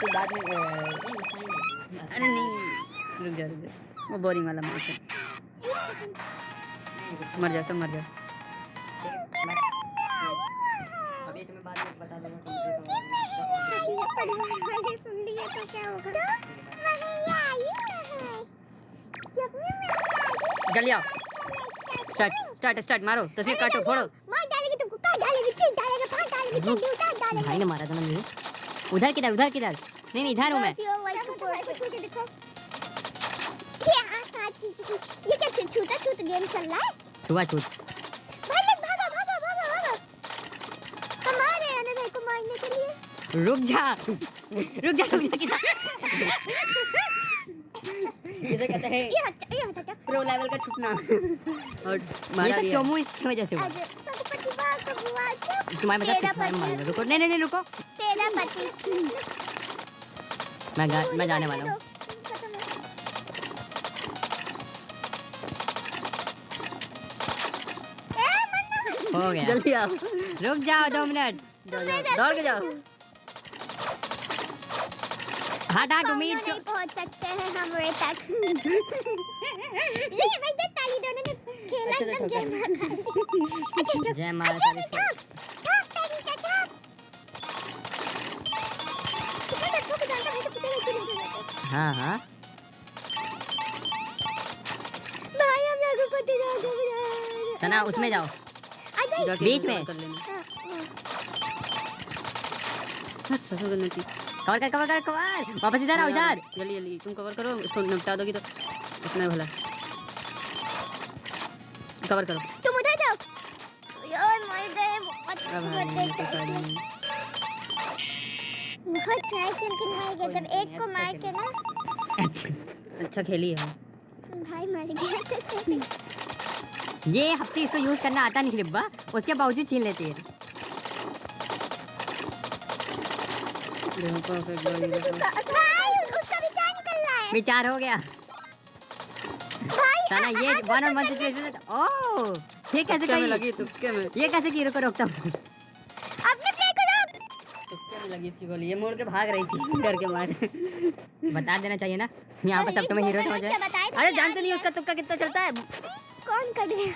तो बाद में अरे नहीं रुक जा वो बोरिंग वाला मैच है। मर जा सब मर जा। अभी तुम्हें बाद में बता दूंगा सुन लिए तो क्या होगा। जल्दी आओ। स्टार्ट मारो तस्वीर काटो फोड़ो। मार डालेगी तुमको, काट डालेगी, चीट डालेगा, फाड़ डालेगी, चड्डी उतार डालेगा। भाई ने मारा था ना मुझे। उधर किधर नहीं इधर हूं मैं। ये क्या छूता गेम चल रहा है? छुआ छूत भाई लोग भागा कमा रहे हैं भाई को मारने के लिए। रुक जा किधर इसे कहते हैं ये हटा प्रो लेवल का छुपना। और ये मारा सब भी है। चोमू इसकी वजह से हुआ। तुम्हारे मदद से मारूंगा। रुको नहीं रुको। तेरा पति मैं जाने वाला हूँ। हो गया। जल्दी आओ। रुक जाओ 2 मिनट। दौड़ के जाओ। हट उम्मीद नहीं पहुंच सकते हैं हमरे तक। ये भाई देख ताली दोनों ने खेला एकदम जय मां काली। अच्छा जय मां अच्छा काली। ठोक ताली का ठोक। कितना ठोक जानता है तो कुत्ते नहीं देते। हाँ भाई हम लोगों को दिला दो। चना उसमें जाओ बीच में। कर लेना। ससुर करना थी। कवर वापस इधर आओ इधर। जल्दी तुम कवर करो इसको निपटा दोगी तो इतना भला। कवर करो। तुम उधर जाओ। यार मर गए बहुत ट्राई करके मार गए जब एक को मार के ना। अच्छा खेली है। भाई मर गया। ये हफ्ते इसको यूज करना आता नहीं रिब्बा, उसके बावजूद छीन लेती है। भाई उसका विचार निकल रहा है। विचार हो गया भाई साला। ये 1-on-1 सिचुएशन है। ओह ये कैसे तुक्के में कही? लगी तुक्के में। ये कैसे की? रुको रोकता हूँ। अपने प्ले करो। तुक्के में लगी इसकी गोली। ये मोड़ के भाग रही थी डर के मारे। बता देना चाहिए ना यहाँ पर सब तुम्हें हीरो समझ रहे हैं। अरे जानते नहीं उसका तुक्का कितना चलता है। कौन कट गया?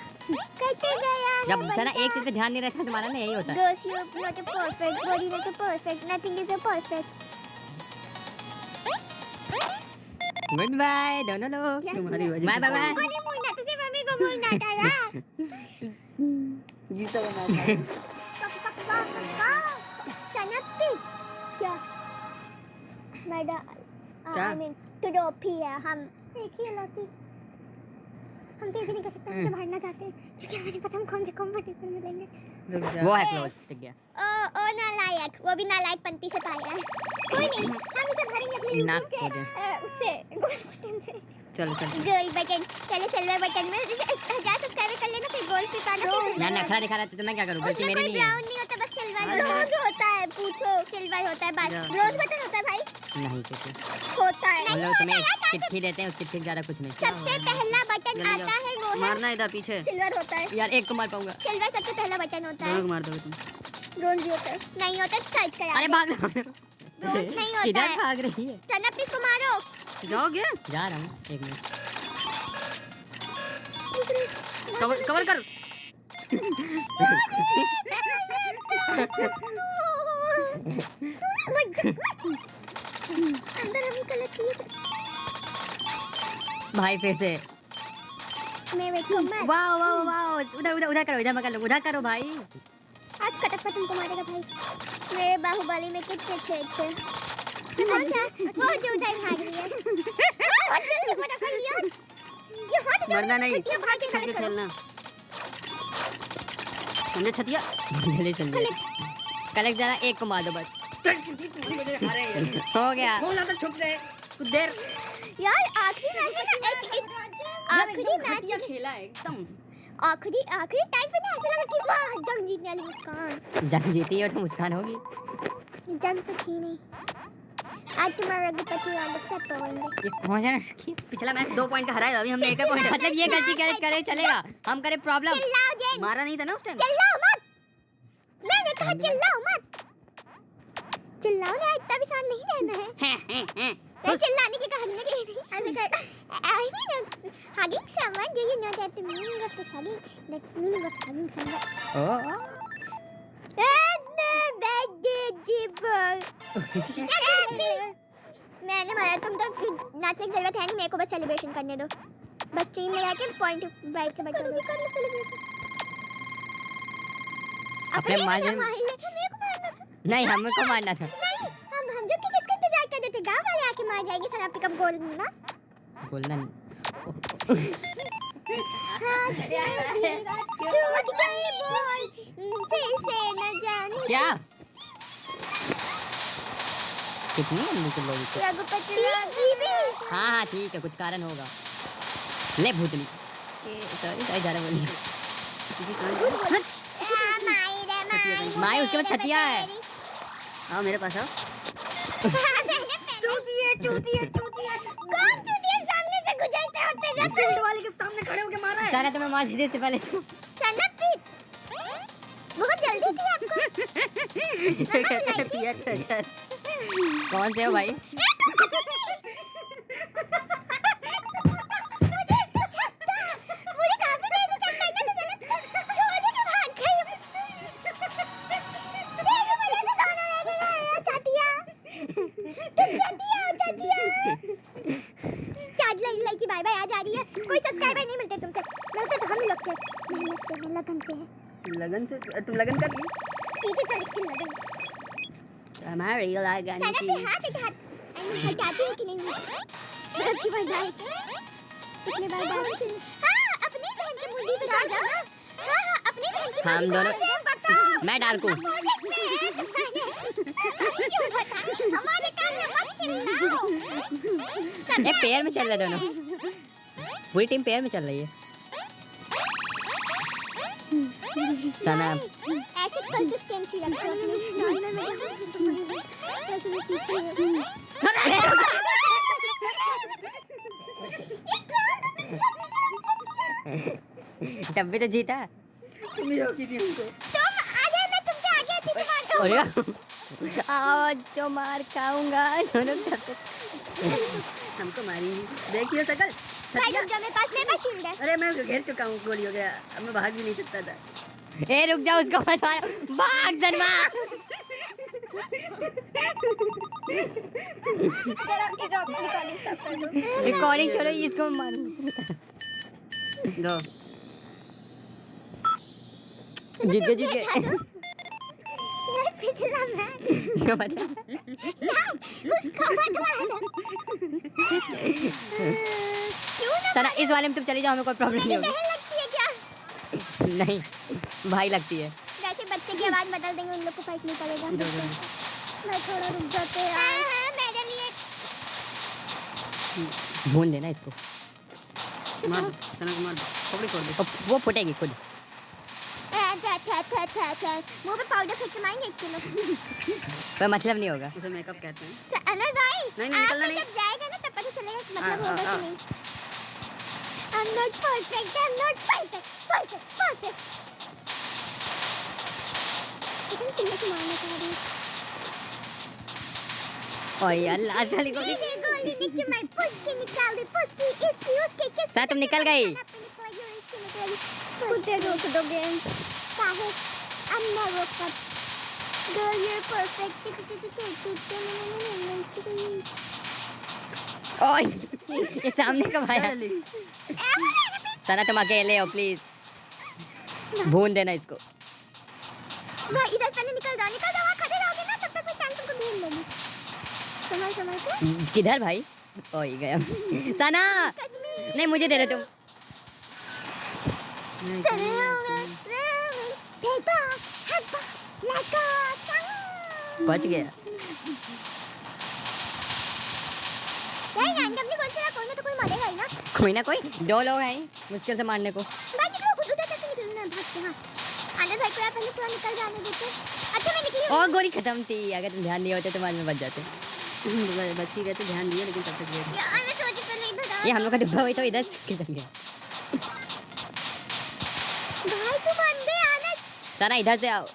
कटे गया। जब साला एक चीज पे ध्यान नहीं रहता तुम्हारा ना, यही होता है। Girls, you are not a perfect. Body not a perfect. Nothing is a perfect. Goodbye दोनों लोग। तुम्हारी वजह बाय से बाय बाय। तुमको नहीं बोलना, तुझे मम्मी को बोलना था यार। जीता बना सनपी क्या? मैडम क्या? I mean टुडोपी है। हम एक ही लाती। हम तो ये भी नहीं कर सकते हम भागना चाहते हैं क्योंकि हमें नहीं पता हम कौन से कंपटीशन में लेंगे। वो है क्लोज टिक गया। ओ नालायक, वो भी नालायकपंती से पाया है। कोई नहीं, हम इसे भरेंगे अपने नाक यूट्यूब के खोदे। उससे गोल्ड बटन से। चलो गोल्ड बटन चले सिल्वर बटन में 1000 सब्सक्राइबर कर लेना, फिर गोल्ड पे पाना। यार नखरा दिखा रहा है तो मैं क्या करूं? गलती मेरी नहीं है। ब्राउन नहीं होता, बस सिल्वर ब्रोंज होता है। पूछो सिल्वर होता है बस। ब्रोंज बटन होता है भाई। नहीं कुछ होता है। हम लोग तुम्हें चिट्ठी देते हैं, उस चिट्ठी से ज्यादा कुछ नहीं। सबसे पहला बटन आता है वो है मारना इधर पीछे। सिल्वर होता है। यार एक को मार पाऊंगा। सिल्वर सबसे पहला बटन होता है। दोनों को मार दोगे तुम। ब्रोंज भी होता है। नहीं होता सर्च करा। अरे भाग ब्रोंज नहीं होता किधर है। भाग रही है? चना प्लीज को मारो। जाओगे? जा रहा हूँ 1 मिनट। कवर कर। अंदर हम गलत किए। भाई फिर से मेरे को मार। Wow wow wow. उधर करो, इधर मत करो, उधर करो भाई। आज कटप्पा तुमको मारेगा भाई। मेरे बाहुबली में कितने छेद थे। अच्छा वो जो उधर भाग रही है। जल्दी फटाफट यार। ये हट जा। मरना नहीं। ये भाग के छत पे खेलना। समझे छतिया? जल्दी समझे। कलेक्ट जरा एक को मार दो बस। हो गया। कौन आता छुप रहे कुछ देर। यार आखिरी मैच में आखिरी मैच खेला है एकदम। आखिरी टाइम पे ना ऐसा लगा कि वाह जंग जीतने वाली मुस्कान। जंग जीती है तो मुस्कान होगी। जंग तो थी नहीं। आज तुम्हारा गपति वाले सब होंगे। ये कौन सा पिछला मैच 2 पॉइंट का हराया था, अभी हमने 1 पॉइंट। मतलब ये गलती करे चलेगा, हम करे प्रॉब्लम। चिल्लाओ जेन। मारा नहीं था ना उस टाइम। चिल्लाओ मत। मैंने कहा चिल्लाओ मत। चिल्लाओ ना, इतना भी शांत नहीं रहना है। तो चिल्लाने के कहने के लिए I mean hugging someone, do you know that the meaning of the hugging, the meaning of hugging someone? ओ मैंने बोला तुम तो नाचने की जरूरत है नहीं, मेरे को बस सेलिब्रेशन करने दो, बस स्ट्रीम में जाके पॉइंट वाइब के बाद करो सेलिब्रेशन। अपने मारने मेरे को मारना था। नहीं, हमको मारना था। नहीं, हम जो किसका इंतजार कर रहे थे, गांव वाले आके मार जाएंगे सर, आप कब गोल ना बोलना नहीं। छूट गई बॉल, फिर से न जाने क्या कितनी लंबी चल रही है? रघुपति जीवी। हाँ हाँ ठीक है, कुछ कारण होगा। ले भूतनी, सॉरी ज़्यादा बोली। माई उसके बाद छतिया है। आओ मेरे पास आओ। चूतिया कौन चूतिया सामने से गुजरते होते जब फील्ड वाले के सामने खड़े होके मारा है। सारा तुम्हें मार देने से पहले तो सनत बहुत जल्दी थी आपको। पियर कौन से हो भाई? मुझे काफी देर से चक्कर ना था, छोड़ के भाग गई। मेरे वजह से दोनों लेके गए चटिया, तुम चटिया। चार्ज लाइक बाय बाय आ जा रही है, कोई सब्सक्राइबर नहीं मिलते तुमसे, मिलते तो हम ही लोग थे, मेहनत से हम लगन से है। लगन से तुम लगन कर ली? पीछे चल इसकी लगन। हमारी लगन सनत की के हाथ हटाती है कि नहीं? मतलब की बजाय कितने बार बात सुनी? हाँ, अपनी बहन की मुंडी पे जा। हाँ, अपनी बहन की हम मुंडी पे दोनों- बता। मैं डालकू। क्यों बता? हमारे कान में मत चिल्लाओ। ये पेयर में चल रहे दोनों, पूरी टीम पेयर में चल रही है। सना ऐसे कंसिस्टेंसी रखो अपनी नॉर्मल में ऐसे में पीछे तब भी तो जीता। तुम ही रोकी थी हमको। तुम आगे, मैं तुमसे आगे थी, तुम्हारा अरे आओ तो मार खाऊंगा दोनों तरफ से। हमको मारी देखिए सकल भाई छतिया। रुक जा, मेरे पास शील्ड है। अरे मैं घेर चुका हूँ, गोली हो गया, अब मैं भाग भी नहीं सकता था। ए रुक जा, उसको मत मारो, भाग सनमा। जरा रिकॉर्डिंग स्टॉप कर दो। रिकॉर्डिंग छोड़ो, इसको मारो। दो जीत गए जीत गए। यार पिछला मैच क्या बता? यार उसको मत मारना। क्यों ना सना इस वाले में तुम चली जाओ, हमें कोई प्रॉब्लम नहीं होगी। बहन लगती है क्या? नहीं भाई लगती है। वैसे बच्चे की आवाज बदल देंगे, उन लोग को फर्क नहीं पड़ेगा। मैं थोड़ा रुक जाते हैं। हाँ, मेरे लिए भून देना इसको, मार दो, सना को मार दो, पकड़ी छोड़ दो। वो फुटेगी खुद। मुंह पे पाउडर फेंक के मारेंगे 1 किलो। पर मतलब नहीं होगा। उसे मेकअप कहते हैं। अनर भाई, नहीं, निकलना आपको नहीं। जब जाएगा ना तब पता चलेगा कि मतलब हाँ, होगा हाँ, कि नहीं। I'm not perfect, I'm not perfect. लेकिन किन्ने को मारना चाह रही है? ओए अल्लाह साली को ये गोली निकल मैं पुस्की निकाल दी, पुस्की इसकी उसकी किस सर तुम निकल गई। खुद रोक दोगे काहे? I'm never cut. Girl, you're perfect. ओए ये सामने कब आया? सना तुम अकेले हो, प्लीज भून देना इसको। भाई इधर पहले निकल जाओ, वहाँ खड़े रहोगे ना तब तक मैं टैंक को भून लूंगी। समय पे किधर भाई? ओए गया सना, नहीं मुझे दे दे तुम। बच गया। कोई मरेगा ही ना। कोई ना कोई, 2 लोग हैं मुश्किल से मारने को। भाई निकलो, खुद उधर से निकलना है, भागते हैं। आनंद भाई को यार पहले थोड़ा निकल जाने देते। अच्छा मैं निकली हूँ। और गोली खत्म थी, अगर तुम ध्यान दिए होते तो बाद में बच जाते। बच ही गए तो ध्यान दिया, लेकिन तब तक गए। यार मैं सोची पहले ही भगा। ये हम लोग का डिब्बा हुई तो इधर खत्म गया। भाई तू बंदे आना। सना इधर से आओ।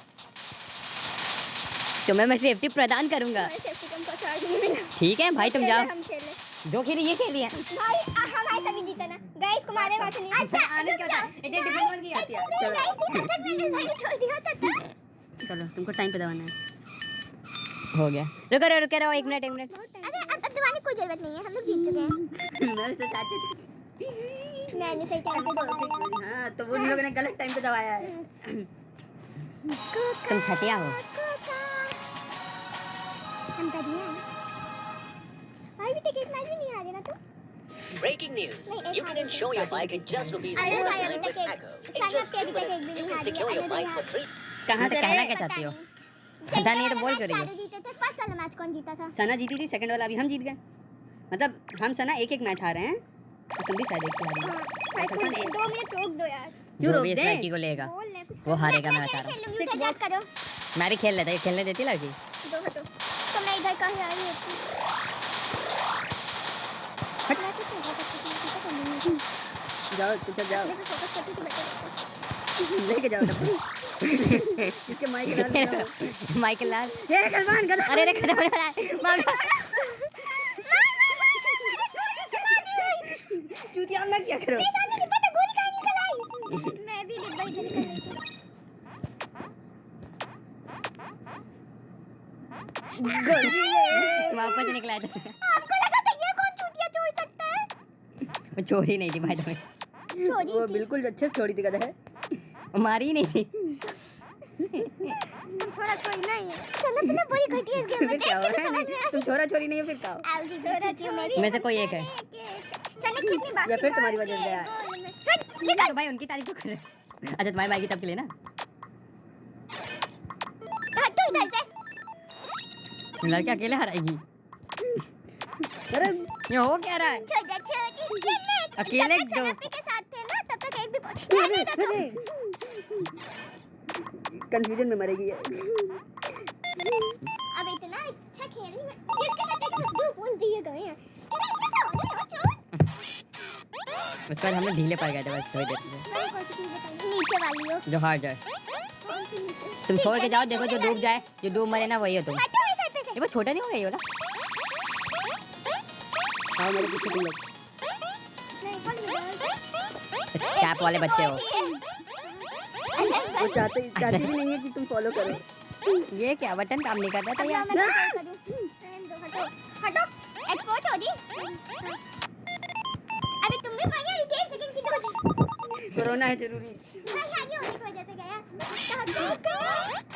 तुम्हें मैं सेफ्टी प्रदान करूंगा। मैं सेफ्टी तुमको छोड़ दूंगी ना। ठीक है भाई, तुम जाओ। हम खेले जो खेली ये खेली है। भाई हमारे तभी जीता ना गाइस को मारे वहां से नहीं। अच्छा आने क्या था, इतने डिफेंस बन की आती है। चलो मैंने भाई छोड़ दिया था चलो, तुमको टाइम पे दबाना है। हो गया, रुको रहो 1 मिनट 1 मिनट। अरे अब दबाने की कोई जरूरत नहीं है, हम लोग जीत चुके हैं। मेरे से चाचा मैंने सही टाइम पे दबाया। हाँ, तो उन लोगों ने गलत टाइम पे दबाया है। तुम छटिया हो। हम कर दिया है। भाई भी टिकट मैच भी नहीं आ रहे ना तू। Breaking news. You can insure your bike at just rupees अरे 4 भाई अभी with तक Echo. In side just up 2 के अभी तक minutes, एक भी you नहीं can uh secure your bike for free. कहाँ से कहना क्या पता चाहती हो? नहीं। पता नहीं, ये तो बोल क्यों रही हो? चारों जीते थे। फर्स्ट वाला मैच कौन जीता था? सना जीती थी, सेकंड वाला अभी हम जीत गए। मतलब हम सना एक मैच हारे हैं और तुम भी शायद एक ही हारी हो। भाई कुछ 2 मिनट रोक दो यार। क्यों जो रोक भी इस दे? लड़की को लेगा बोल ले कुछ। वो हारेगा, मैं बता रहा हूँ। खेल लूंगी, उधर करो। मैं भी खेल लेता, ये खेलने देती लड़की। दो हटो। तो मैं इधर का ही आ रही हूँ। मैं कुछ नहीं कर सकती, ठीक है नहीं। जाओ चुपचाप जाओ, मैं फोकस करती तो बेटर रहता। लेके जाओ डब्बा। इसके माइक लाल जाओ। माइकल लाल, ये गलमान गलत। अरे रे खत्म हो रहा है, भागो। चूतिया ना क्या करो। मैं भी डिब्बा इधर कर लेती हूँ। वापस से निकला था। आपको लगा था ये कौन चूतिया छोड़ सकता है? वो चोरी नहीं थी भाई, तुम्हें छोड़ी वो थी। बिल्कुल अच्छे से छोड़ी थी गधा है। मारी ही नहीं थी। थोड़ा छोड़ी नहीं है। चलो तुमने पूरी घटिया गेम फिर क्या हुआ है? नहीं, तुम छोरा छोरी नहीं हो फिर क्या हो? आलजी छोरा छोरी में से कोई एक है। चलो कितनी बात या फिर तुम्हारी वजह से गया। तो भाई उनकी तारीफ तो कर रहे हो। अच्छा तुम्हारी भाई की तब के लिए ना, हटो इधर से। लड़के अकेले हराएगी। अरे ये हो क्या रहा है? छोड़ छोड़ी जन्नत। अकेले जब तक दो। सनापी के साथ थे ना तब तक एक भी कंफ्यूजन में मरेगी ये। अब इतना अच्छा खेल रही है। इसके साथ एक दो फोन दिए गए हैं। उसके बाद हमने ढीले पड़ गए थे बस थोड़ी देर में। मैं कौन सी चीज बताऊं? नीचे वाली हो। जो हार जाए कौन सी नीचे? तुम छोड़ के जाओ, देखो जो डूब जाए, जो डूब मरे ना वही हो तुम। हटो इस साइड पे से। ये बस छोटा नहीं हो गया ये वाला? आओ मेरे पीछे तुम लोग। नहीं कौन मिला? कैप वाले बच्चे हो। वो चाहती भी नहीं है कि तुम फॉलो करो। ये क्या बटन काम नहीं करता था अब यार? मैं क्या करूं? हटो हटो एक्सपोर्ट हो रही। अबे तुम भी पढ़ रही थी, एक सेकंड की तो कोरोना है जरूरी। भाई आगे होने की वजह से गया।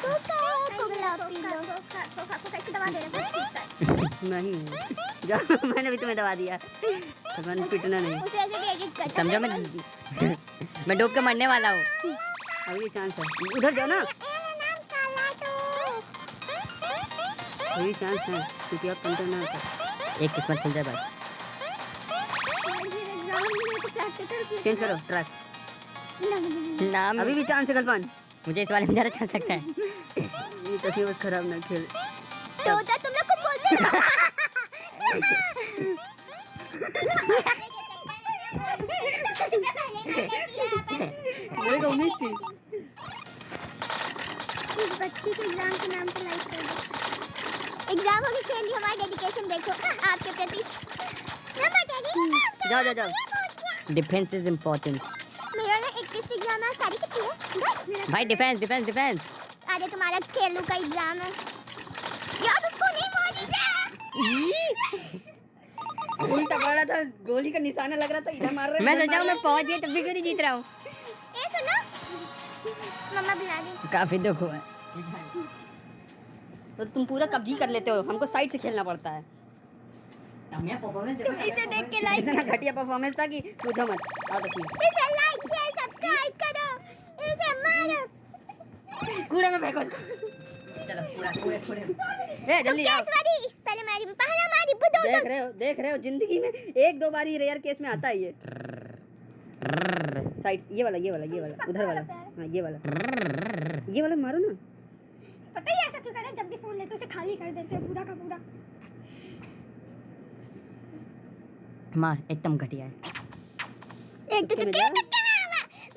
Coca P low. कोका इसको दबा दे रहा नहीं जाओ, मैंने भी तुम्हें दबा दिया। मैंने पिटना नहीं। उसे ऐसे भी एडिट कर समझो मैं डूब के मरने वाला हूँ। अभी भी चांस है, उधर जाओ ना। नाम काला तो अभी चांस है क्योंकि अब कंट्रोल ना होता। एक किस्मत खुल जाए बस। चेंज करो ट्रैक। नाम अभी भी चांस है गलफान। मुझे इस वाले में ज़्यादा चल सकता है। ये तस्वीर बस खराब ना खेल। तो तुम लोग कुछ बोलते हो। मेरे को उम्मीद थी। इस बच्ची के एग्जाम के नाम पे लाइक कर दो। एग्जाम होगी खेल ली, हमारी डेडिकेशन देखो आपके प्रति। जाओ जाओ जाओ। डिफेंस इज इम्पोर्टेंट मेरा ना 21 एग्जाम है, सारी कितनी है? 10 भाई। Defence defence defence. आज तुम्हारा खेलू का एग्जाम है यार, उसको नहीं मारी। उल्टा पड़ रहा था, गोली का निशाना लग रहा था, इधर मार रहे। मैं सोचा हूँ मैं पहुंच गई तब भी क्यों नहीं जीत रहा हूँ। ए सुनो, मम्मा बुला रही। काफी दुख हुआ है। तो तुम पूरा कब्जी कर लेते हो, हमको साइड से खेलना पड़ता है। तुम इसे देख के लाइक इतना घटिया परफॉर्मेंस था कि पूछो मत। आओ तो इसे लाइक शेयर सब्सक्राइब करो, इसे मारो। कूड़े में फेंको इसको। चलो कूड़े कूड़े। ए जल्दी आओ। पहले मारी, पहला मारी बुदो। देख रहे हो जिंदगी में एक दो बार ही रेयर केस में आता है ये। साइड ये वाला उधर वाला। हाँ ये वाला मारो ना। पता ही ऐसा क्यों कर रहा है, जब भी फोन लेते उसे खाली कर देते हैं पूरा का पूरा। मार एकदम घटिया है। एक तो तुक्के मेरे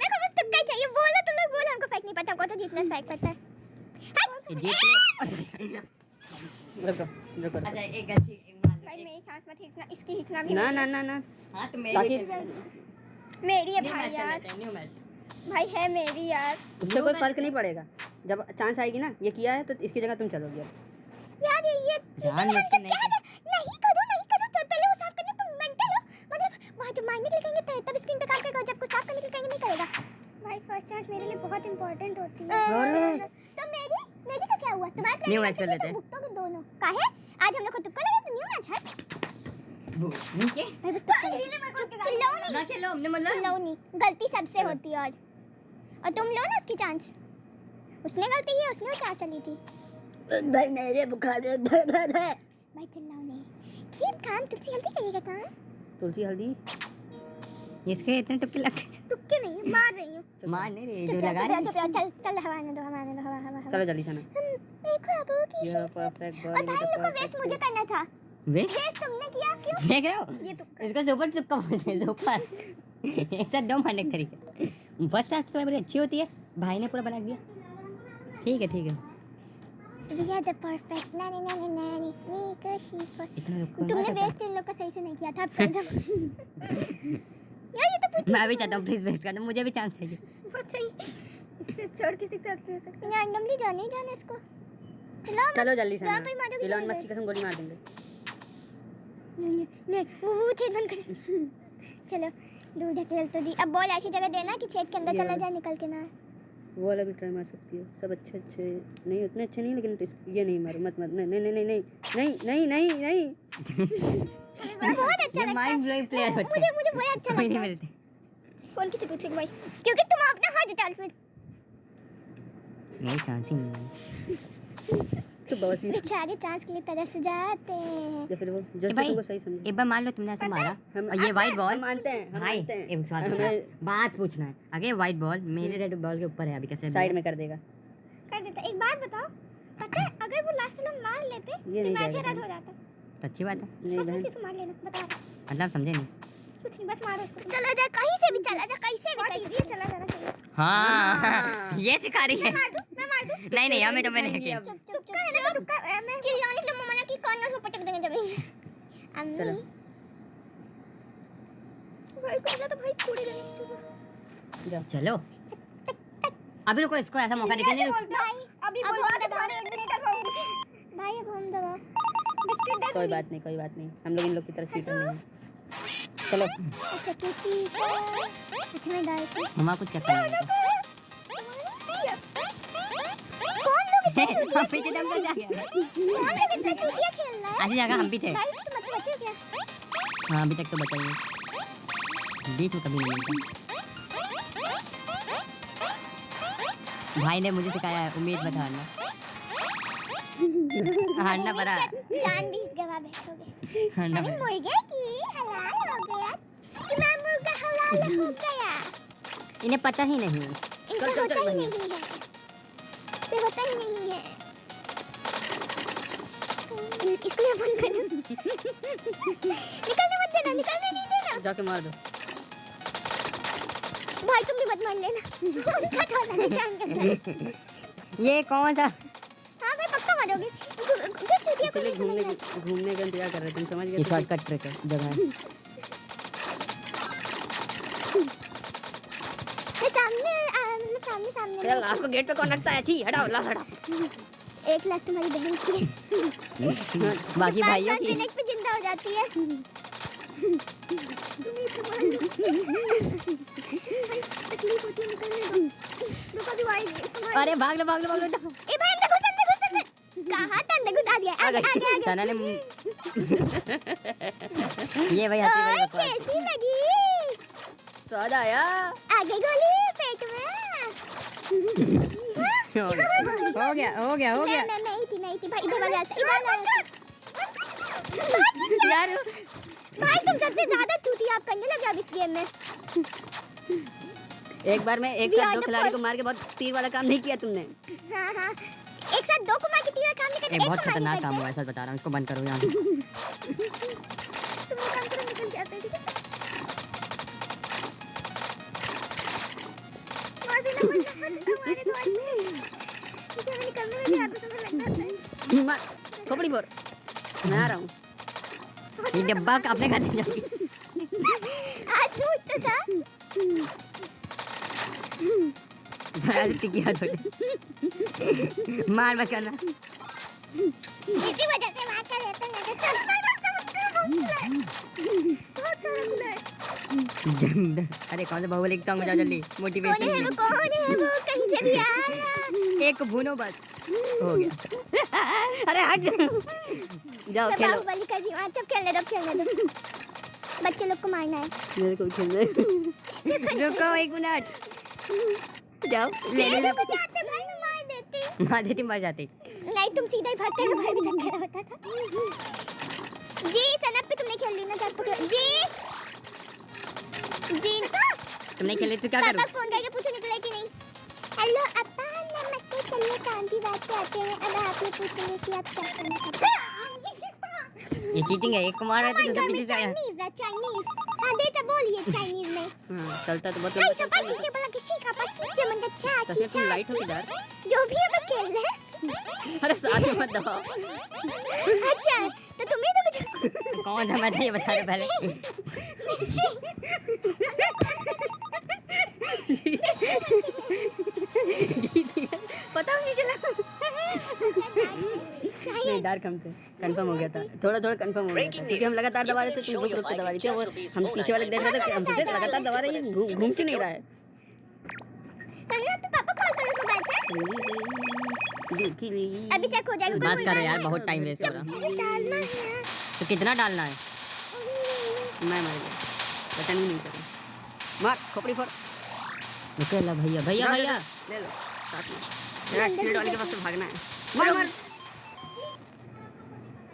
को बस तुक्का ही चाहिए। बोलो तुम लोग, बोलो, हमको फर्क नहीं पता, हमको तो जीतना स्ट्राइक पड़ता है। ये जीत ले। रुको रुको अच्छा रुको। एक गलती एक मान लो, भाई एक- मेरी सांस मत खींचना, इसकी खींचना भी ना नहीं ना है। ना ना हाँ तो ताकि मेरी है न्यू भाई मैच कर यार, लेते हैं, न्यू मैच। भाई है मेरी यार। उससे कोई फर्क नहीं पड़ेगा। जब चांस आएगी ना, ये किया है तो इसकी जगह तुम चलोगे अब। यार ये जान बच के नहीं नहीं करो तो पहले वो साफ करने तुम मेंटल हो, मतलब वहां जब मारने के लिए कहेंगे तब स्क्रीन पे काम करेगा, जब कुछ साफ करने के लिए कहेंगे नहीं करेगा। भाई फर्स्ट चांस मेरे लिए बहुत इंपॉर्टेंट होती है। अरे! तो मेरी का क्या हुआ? तुम्हारा plan न्यू है मैच कर कि लेते हैं। तुम भुगतोगे दोनों काहे? आज हम लोग को तुक्का लगा तो न्यू मैच है। क्या? भाई बस तुक्का चिल्लाओ नहीं, ना खेलो हमने मतलब चिल्लाओ नहीं, गलती सबसे होती है आज। और तुम लो ना उसकी चांस, उसने गलती की, उसने वो चार चली थी। भाई मेरे बुखार है। भाई चिल्लाओ नहीं, कीप काम। तुलसी हल्दी करिएगा काम, तुलसी हल्दी इसके इतने तुक्के लग गए। तुक्के नहीं मार रही हूँ। मार नहीं रही चुप जो रहो, लगा चुप रही रहो, चुप रहो, चल चल हवा आने दो, हवा आने दो, हवा हवा हवा। चलो जल्दी से ना। मेरे को अब की यू परफेक्ट और बॉडी भाई लोग को वेस्ट मुझे करना था। वेस्ट वेस्ट तुमने किया क्यों? देख रहे हो ये तुक्का। इसको सुपर तुक्का बोलते हैं सुपर। एक साथ दो मारने के तरीके। फर्स्ट टास्क तो बड़ी अच्छी होती है, भाई ने पूरा बना दिया। ठीक है ठीक है। We are the perfect na na na na na Nico Shifa। इतना तुक्का तुमने मार सकता वेस्ट इन लोग का सही से नहीं किया था। अब चल जाओ। यार ये तो पूछ मैं भी चाहता हूँ प्लीज वेस्ट कर दो, मुझे भी चांस चाहिए। बहुत सही। इससे छोड़ किसी के साथ हो सकता है। रैंडमली जाने ही जाना इसको। हिलाओ मत। चलो जल्दी से जहाँ ना। पे मारोगे इलॉन चले मस्क की कसम गोली मार देंगे। नहीं वो छेद बंद कर। चलो दूर ढकेल तो दी। अब बॉल ऐसी जगह देना कि छेद के अंदर चला जाए, निकल के ना आए। वो वाला भी ट्राई मार सकती है। सब अच्छे अच्छे नहीं, उतने अच्छे नहीं, लेकिन ये नहीं मारो, मत मत। नहीं नहीं नहीं नहीं नहीं नहीं नहीं नहीं। बहुत अच्छा ये लगता है। माइंड ब्लोइंग प्लेयर होते मुझे मुझे बहुत अच्छा कोई नहीं लगता है। मिलते। कौन किसी पूछेगा भाई, क्योंकि तुम अपना हाथ उठा फिर। मेरी चांस ही नहीं है। तो बवासीर बेचारे चांस के लिए तरस जाते हैं। या फिर वो जो भाई, तुमको सही समझे। एक बार मान लो तुमने ऐसे मारा हम और ये वाइट बॉल हम मानते हैं, हम भाई मानते हैं। एक सवाल पूछना है, बात पूछना है। अगर वाइट बॉल मेरे रेड बॉल के ऊपर है अभी कैसे साइड में कर देगा। कर देता। एक बात बताओ, पता है अगर वो लास्ट वाला मार लेते ये तो नहीं मैच जाएगा। रद्द हो जाता। तो अच्छी बात है, नहीं सोच बहन, सोच के मार लेना, बताओ। मतलब समझे नहीं। कुछ नहीं, बस मारो इसको। चला जा, कहीं से भी चला जा, कहीं से भी। बहुत इजी है, चला जाना चाहिए। हाँ ये सिखा रही है। मार दूं, मैं मार दूं। नहीं नहीं हमें तो मैंने दिखाएंगे किया। अब। तुक्का है ना, तुक्का मैं चिल्लाने के लिए मम्मा ने कि कान में पटक देंगे जमीन। अम्मी चलो। भाई को लगा तो भाई कूड़े देने। जाओ। चलो अभी रुको, इसको ऐसा मौका देते नहीं। भाई अभी बोल दे तुम्हारे एक मिनट रहूंगी। भाई अब हम दबाओ। बिस्किट दे कोई दूंगी। बात नहीं, कोई बात नहीं। हम लोग इन लोग की तरह चीटर नहीं है। चलो अच्छा किसी का अच्छा मैं डालती हूँ। मम्मा कुछ चक्कर नहीं कौन लोग इतने है। हम पीछे दम कर जाएंगे। कौन लोग इतने चूतिया खेल रहा है? ऐसी जगह हम भी थे। भाई तुम अच्छे बच्चे हो क्या? हाँ अभी तक तो बताइए, बीच में कभी नहीं मिलता। भाई ने मुझे सिखाया है उम्मीद मत हारना। हारना पड़ा, जान भी गवा बैठोगे। हारना अरे पड़ा। मुर्गे की हलाल हो गया। तुम्हारा मुर्गा हलाल हो गया। इन्हें पता ही नहीं। इनसे चल, होता ही बनिए। नहीं है। इसे होता ही नहीं है। इसको मैं बंद कर दूं। निकलने मत देना, निकलने नहीं देना। जाके मार दो। भाई तुम भी मत मान लेना। उनका तो अलग जान करना। ये कौन सा? हाँ भाई पक्का मारोगे। किस चूतिया को इसलिए नहीं घूमने समझ घूमने का इंतजार कर रहे थे, तुम समझ ये गए। शॉर्टकट ट्रिक है जगह है। मैं सामने मतलब सामने सामने चल लास्ट को गेट पे कौन रखता है? छी हटाओ, लास्ट हटाओ। एक लास्ट तुम्हारी बहन की है। बाकी भाइयों की। नेक्स्ट पे जिंदा हो जाती है। तकलीफ होती है, निकलने दो। रुको अभी भाई। अरे भाग लो भाग लो भाग लो। ए भाई अंदर घुस, अंदर घुस, अंदर। कहाँ था? अंदर घुस, आ गया, आ गया, आ गया, आ गया। सना ने ये भाई आती भाई ओए, बकवास। कैसी लगी? स्वाद आया। आ गई गोली पेट में। हो गया हो गया हो गया। नहीं थी भाई, इधर वाले आता, इधर वाले आता। यार भाई तुम सबसे ज्यादा चूतिया आप करने लगे अब इस गेम में। एक बार में एक साथ दो खिलाड़ी को मार के बहुत तीर वाला काम नहीं किया तुमने। हाँ हाँ, एक साथ दो को मार के तीन काम नहीं करते। एक बहुत को मार के खतरनाक काम करते। हुआ है, सच बता रहा हूँ। इसको बंद करो यहाँ। तुम वो काम करो, निकल जाते हैं, ठीक है? मार देना, मार देना, मार देना, मार देना। मुझे निकलने में भी आधा समय लग जाता है। मार खोपड़ी फोड़। मैं आ रहा हूँ। ये डब्बा अपने घर ले जाऊंगी। आज रूट तो था। आज टिकिया थोड़ी। मार मत करना। इसी वजह से मार कर लेते हैं। बहुत सारा खुला है। अरे कौन सा बाहुबली सॉन्ग बजा जल्दी मोटिवेशन कौन है वो कहीं से भी आया। एक भूनो बस हो गया। अरे हट जाओ मैं खेलो। बाहुबली का जीवन जब खेलने दो। बच्चे लोग को मारना है। मेरे को खेलना है। रुको एक मिनट जाओ ले ले मुझे आते भाई मैं मार देती। मार देती मर जाती। नहीं तुम सीधा ही भागते हो। भाई भी धक्का होता था। जी सनप पे तुमने खेल ली ना जब जी तुमने खेले तो क्या करूं? पापा फोन करके पूछो निकले कि नहीं। हेलो अपा नमस्ते चलिए काम की बात पे आते हैं। अब आप ये पूछेंगे कि आप क्या करना चाहते हैं। ये चीटिंग है। एक मार रहा है तो दूसरा पीछे से आया। चाइनीज हाँ बेटा बोलिए चाइनीज में। हां चलता तो बहुत नहीं लंबा सपा चलता है। ठीक है बोला किसी का पास कीजिए मन अच्छा तस्वीर तुम लाइट हो किधर? जो भी है बस खेल रहे हैं। अरे साथ में मत दबाओ। अच्छा तो तुम्हें तो कुछ कौन था मैं ये बता रहे पहले। जीत गया। पता नहीं चला। नहीं डार्क हम थे कंफर्म हो गया था। थोड़ा थोड़ा कंफर्म हो गया था क्योंकि हम लगातार दबा रहे थे। तुम रुक के दबा रही थी और हम पीछे वाले देख रहे थे। हम सोचे लगातार दबा रहे हैं घूम क्यों नहीं रहा है। पापा कॉल करो मोबाइल से। अभी चेक हो जाएगा। बस करो यार बहुत टाइम वेस्ट हो रहा। डालना है। तो कितना डालना है? मैं मर गया बटन भी नहीं करूँ। मार खोपड़ी फोड़। रुको ला भैया भैया भैया ले लो साथ में। मेरा स्पीड वाले के पास से भागना है। मार मार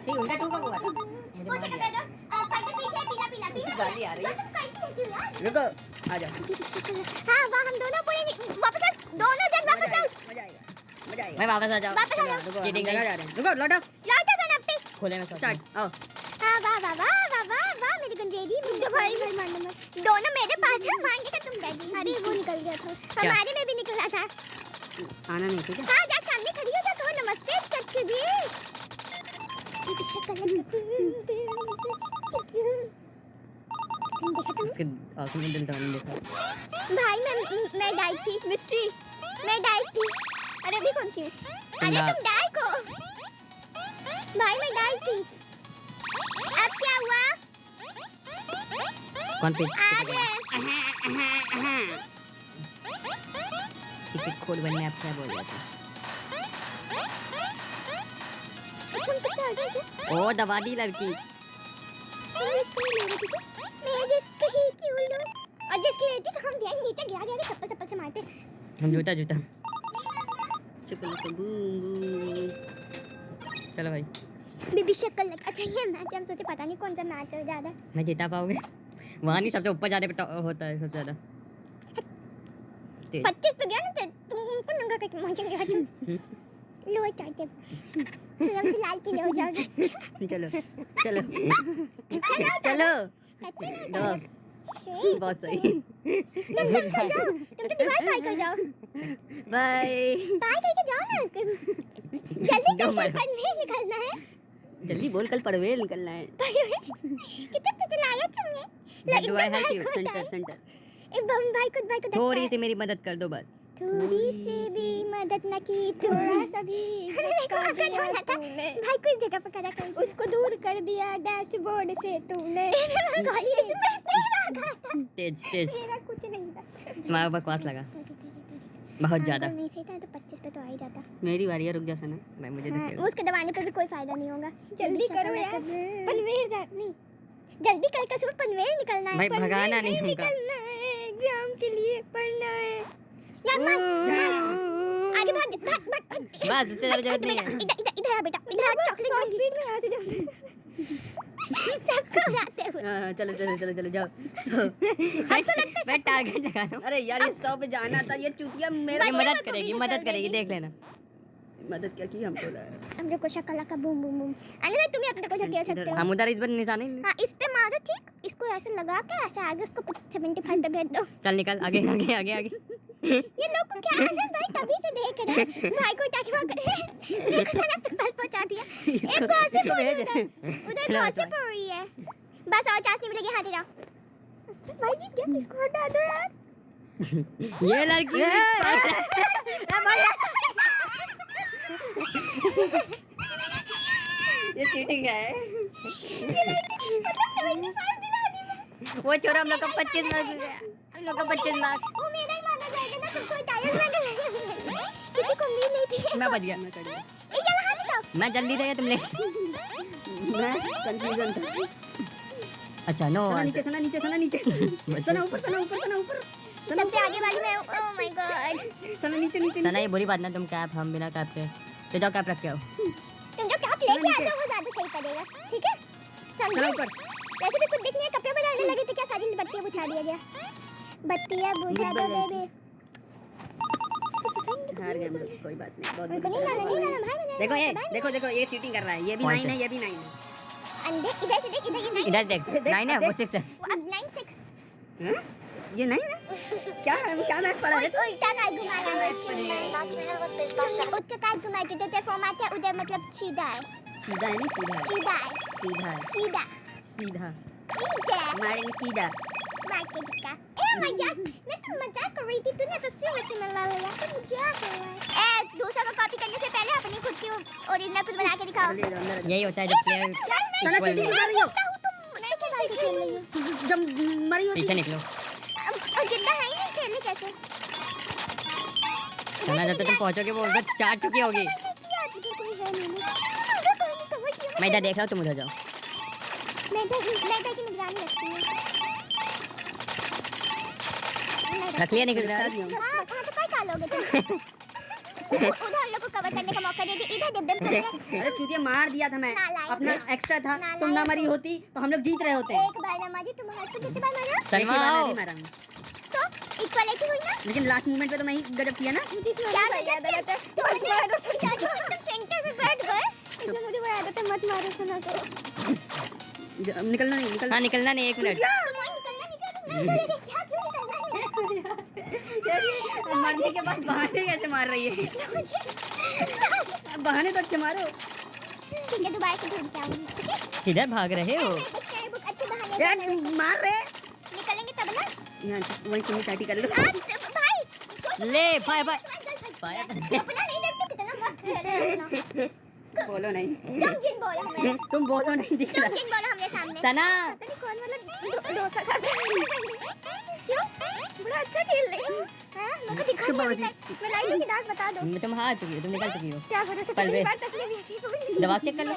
ठीक उल्टा टूका हुआ था। मुझे मार दिया। पापा के पीछे पीला गाली आ रही है। रुको आ जाओ। हाँ वहाँ हम दोनों पूरे वापस आओ। दोनों जन वापस आओ। मजा आएगा। मैं वापस आ जाओ। वापस आ जाओ। रुको चीटिंग करने जा रहे हैं। रुको लौटो लौटो सनप पे। खोले में स्टार्ट आओ। हाँ वाह वाह वाह वाह वाह वाह मेरी गंजेरी मुझे भाई मारने मत। दोनों मेरे पास है मारने का तुम डैडी। अरे वो निकल गया था। हमारे में भी निकला था। आना नहीं ठीक है। हाँ जा सामने खड़ी हो जा। तो नमस्ते चच्चू जी। ये शक्ल उसके आंखों में दिल नहीं देखा। भाई मैं डाई थी मिस्ट्री। मैं डाई थी। अरे अभी कौन सी हूँ? अरे तुम डाई को। भाई मैं डाई थी। अब क्या हुआ? कौन पे आगे सीक्रेट कोड बनने आप क्या बोल रहे थे? तुम तो चल रहे थे। ओ दबा दी लड़की। मैं जिसके ही क्यों लूं और जिसकी लेती तो हम गए नीचे गिरा चप्पल चप्पल से मारते। हम जूता चुकल बूम चलो भाई बीबी शक्ल लग। अच्छा ये मैच हम सोचे पता नहीं कौन सा मैच हो ज्यादा। मैं जीता पाओगे वहाँ नहीं सबसे ऊपर जाने होता है सबसे ज्यादा 25 पे गया ना तुमको नंगा करके मारेंगे। अच्छा लो चाचा हम से लाल पीले हो जाओगे। चलो चलो चलो दो बहुत सही। तुम तो दीवार पार कर जाओ। बाय पार करके जाओ ना। जल्दी दो कल मारो। पनवेल निकलना है। जल्दी बोल कल पनवेल निकलना है। कितना चिल्लाया तुमने। Do I help you centre centre एक भाई को थोड़ी सी मेरी मदद कर दो बस। थोड़ी सी भी मदद न की थोड़ा सा भी कर दिया तूने। भाई कोई जगह पर खड़ा कर। उसको दूर कर दिया डैशबोर्ड से तूने। इसमें तेज तेज मेरा कुछ नहीं था। तुम्हारा बकवास लगा बहुत ज्यादा। नहीं सही था तो 25 पे तो आ ही जाता। मेरी बारी है रुक जा सना मैं मुझे देख ले। उसके दबाने पे भी कोई फायदा नहीं होगा। जल्दी करो यार पनवेल जा नहीं जल्दी कल का सुबह पनवेल निकलना है। भाई भगाना नहीं हमका। निकलना है एग्जाम के लिए पढ़ना है यार। आगे भाग बस इससे ज्यादा जरूरत नहीं है। इधर आ बेटा इधर आ। चॉकलेट 100 स्पीड में यहाँ से जाओ। सबको उड़ाते हुए। चलो चलो चलो चलो जाओ। मैं टारगेट लगा रहा हूँ। अरे यार ये 100 पे जाना था। ये चूतिया मेरा मदद करेगी देख लेना। मदद क्या की हमको हम जो कोशा कला का बूम बूम बूम। अरे भाई तुम अपने को जो खेल सकते हो। हम उधर इस बार निशाने हां इस पे मारो ठीक। इसको ऐसे लगा के ऐसे आगे उसको 75 पे भेज दो। चल निकल आगे आगे आगे आगे ये लोग को क्या है भाई, तभी से देख रहे हैं भाई को टच कर रहे हैं। ये खाना पे फल पहुंचा दिया। एक गॉसिप हो रही है उधर गॉसिप हो रही है। बस और चांस नहीं मिलेगी, हाथ जाओ। अच्छा भाई जीत गया, इसको हटा दो यार। ये लड़की ये चीटिंग है। ये लड़की मतलब 75 दिला दी मैं। वो छोरा हम लोग का 25 मार्क हो गया, हम लोग का 25 मार्क। वो मेरा ही माना जाएगा ना, तुमको टायर में किसी को उम्मीद नहीं थी। मैं बच गया। ये चलो हाथ जाओ। मैं जल्दी रहे तुम ले। मैं कंफ्यूजन था। अच्छा नो सना नीचे, सना नीचे, सना नीचे, सना ऊपर, सना ऊपर, सना ऊपर, सबसे आगे वाली मैं हूँ। Oh my God. सना नीचे, नीचे, सना ये बुरी बात ना, तुम कैप हम बिना कैप के तो जाओ कैप रख के आओ। तुम जो कैप लेके आते हो वो ज्यादा सही पड़ेगा, ठीक है? सना समझे? ऊपर। वैसे भी कुछ दिख नहीं है, कपड़े बनाने लगे थे क्या, सारी बत्तियां बुझा दिया गया। बत्तियां बुझा दो बेबी। हार गए हम लोग, कोई बात नहीं, बहुत उनको बुरी नहीं बात माना, है। नहीं माना भाई, मैंने देखो ये, बताया देखो देखो ये चीटिंग कर रहा है, ये भी कौन 9 से? है, ये भी 9 है। अंधे इधर से देख, इधर ये 9 इधर देख 9 है, वो 6 है। वो अब 9 6 हैं? ये 9 है? क्या क्या मैच पढ़ा है? उल्टा काय घुमाया है। उल्टा काय घुमाया, जिधर से फॉर्मेट है उधर मतलब सीधा है। सीधा है नहीं, सीधा है, सीधा है, सीधा है, सीधा सीधा। सीधा मारेंगे कीड़ा। मार के दिखा। ए मजाक, मैं तो मजाक कर रही थी, तूने तो सीरियस में ला लिया। तो मजाक कर रहा है। ए दूसरा को कॉपी करने से पहले अपनी खुद की ओरिजिनल कुछ बना के दिखाओ। जल्दी अंदर आ जाओ। यही होता है जब प्लेयर सना इक्वल चीटिंग नहीं। कर रही हो, मैं तो भाई खेल रही हूँ। जब मरी हो पीछे निकलो। और जिंदा है ही नहीं, खेलने कैसे? सना जब तक तुम पहुंचोगे वो उधर चाट चुकी होगी। मैं इधर देख रहा हूँ, तुम उधर जाओ। मैं इधर की निगरानी रखती हूँ। रख लिया निकल रहा है। हाँ, हाँ, तो क्या डालोगे तुम? उधर हम लोग को कवर करने का मौका दे दी, इधर डिब्बे में अरे चूतिया मार दिया था मैं, नालायक। अपना एक्स्ट्रा था, नालायक। तुम ना मरी होती तो हम लोग जीत रहे होते। एक बार ना मारी, तुम हर कितने बार मारा? एक ही सलमा बार आओ। मैं भी मारा हूँ। तो इक्वालिटी हुई ना? लेकिन लास्ट मोमेंट पे तो मैं ही गजब किया ना। क्या याद आता है? तुम मारो सुना को, तुम सेंटर में बैठ गए। इसलिए मुझे वो याद आता है, मत मारो सुना को। निकलना नहीं, निकलना हाँ निकलना नहीं, 1 मिनट। तुम वहीं निकलना नहीं क्या? क्या क्यों निकलना है? मरने के बाद बहाने कैसे मार रही है? बहाने तो अच्छे मारो। ठीक है, दोबारा से ढूंढ के आऊंगी, ठीक है? किधर भाग रहे हो? बुक अच्छे बहाने यार से तू मार रहे। निकलेंगे तब ना। यहाँ वही चुनी चाटी कर लो। भाई ले फायर फायर अपना नहीं देखते कितना मस्त खेल रहे हो अपना। बोलो नहीं, तुम जिन बोलो हमें, तुम बोलो नहीं, दिख तुम रहा। जिन बोलो हमने सामने। सना पता नहीं कौन वाला डोसा खा रहा है। क्यों? बड़ा अच्छा खेल रही हो। हाँ, मेरे को दिखा सुबह नहीं। मैं लाई दूंगी, डांस बता दो। तुम हार चुकी हो, तुम निकल चुकी हो। क्या भरोसा, पल पिछली वे। बार तस्वीर भी ऐसी हुई। दबाव चेक कर लो।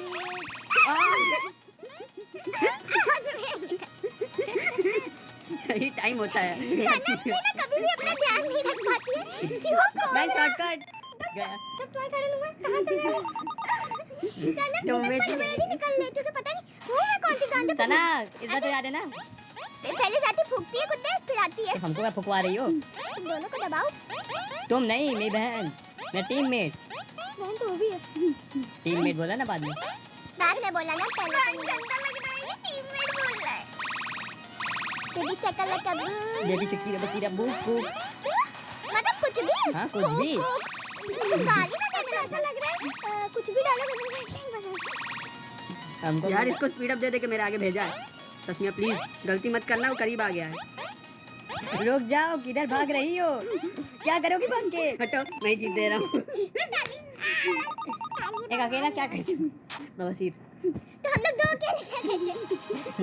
सही टाइम होता है। सना कभी भी अपना ध्यान नहीं रख पाती है कि वो कौन मैं है। शॉर्टकट गया। सब तुम्हारे कारण हुआ, कहाँ से गया? सना तुम मैं में- मेरी निकल लेती, उसे पता नहीं वो है कौन सी गांजा। सना इज्जत हो जाते ना, पहले जाती फूकती है कुत्ते, फिर आती है। तो हमको क्या फुकवा रही हो? तुम दोनों को दबाओ। तुम नहीं, मेरी बहन, मेरा टीममेट। बहन तो वो भी है। टीममेट बोला ना बाद में। बाद में बोला ना, पहले तो गंदा लग रहा है, टीममेट बोल रहा है। तेरी शक्ल है कब? बेबी सिक्की रे बकीरा बुक बुक। मतलब कुछ भी? हाँ, कुछ भी। गाली ना देना, ऐसा लग रहा है कुछ भी डालो तो हमको यार इसको स्पीड अप दे दे के मेरे आगे भेजा है। तस्मिया प्लीज गलती मत करना, वो करीब आ गया है। रुक जाओ, किधर भाग रही हो? क्या करोगी भाग के? हटो, मैं जीत दे रहा हूँ। एक अकेला क्या करती हूँ? बवासीर। तो हम लोग दो अकेले खेलेंगे।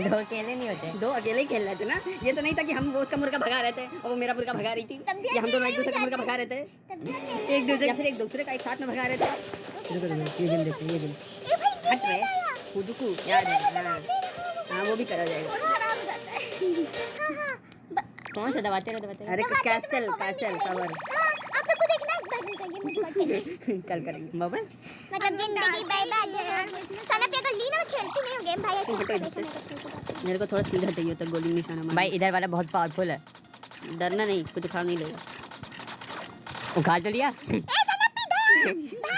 दो अकेले नहीं होते। दो अकेले ही खेल रहे थे ना, ये तो नहीं था कि हम वो उसका मुर्गा भगा रहे थे और वो मेरा मुर्गा भगा रही थी, तब भी या हम दोनों एक दूसरे का मुर्गा भगा रहे थे, तब भी अकेले। एक दूसरे या फिर एक दूसरे का एक साथ में भगा रहे थे। रुको रुको, ये दिन देखते, ये दिन ए भाई, हट रहे हुजुकू याद है। हाँ हाँ, वो भी करा जाएगा। बहुत खराब हो जाता है। हाँ हाँ कौन सा दबाते रहो दबाते अरे कैसल कैसल कवर हाँ, आप सबको देखना है, बस चाहिए मुझको अकेले। कल करेंगे। बाबा मतलब जिंदगी बर्बाद है। सना पे अगर ली ना, मैं खेलती नहीं हूँ गेम भाई, ऐसे तुम हटो इधर से। मेरे को थोड़ा सीधा चाहिए होता, गोली निशाना मारना। भाई इधर वाला बहुत पावरफुल है। डरना नहीं, कुछ उखाड़ नहीं लेगा। उखाड़ तो लिया।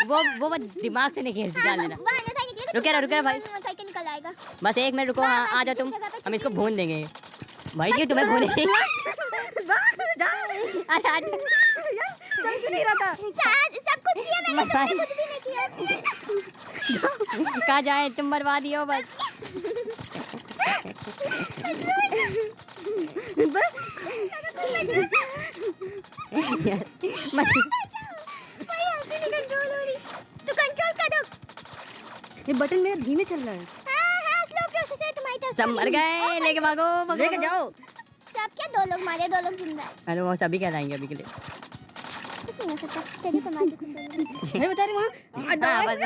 वो बस दिमाग से नहीं खेलती, जान लेना। रुके रहो भाई। करके निकल आएगा। बस 1 मिनट रुको। हाँ आ जाओ तुम, हम इसको भून देंगे। भाई ये तुम्हें भूनेंगे। अरे हट। चल क्यों नहीं रहा था? सब कुछ किया मैंने, तुमने कुछ भी नहीं किया। कहाँ जाए तुम, बर्बादी हो बस। यार मत भाई हमसे नहीं कंट्रोल हो रही, तो कंट्रोल करो। ये बटन मेरा धीमे चल रहा है। हाँ स्लो प्रोसेस है तुम्हारी तरफ से। सब मर गए, लेके भागो लेके जाओ। सब क्या 2 लोग मारे, 2 लोग जिंदा है। अरे वो सभी कहलाएंगे अभी के लिए। कुछ नहीं हो सकता, चलिए समाज को बोलो। मैं बता रही हूँ हाँ, बस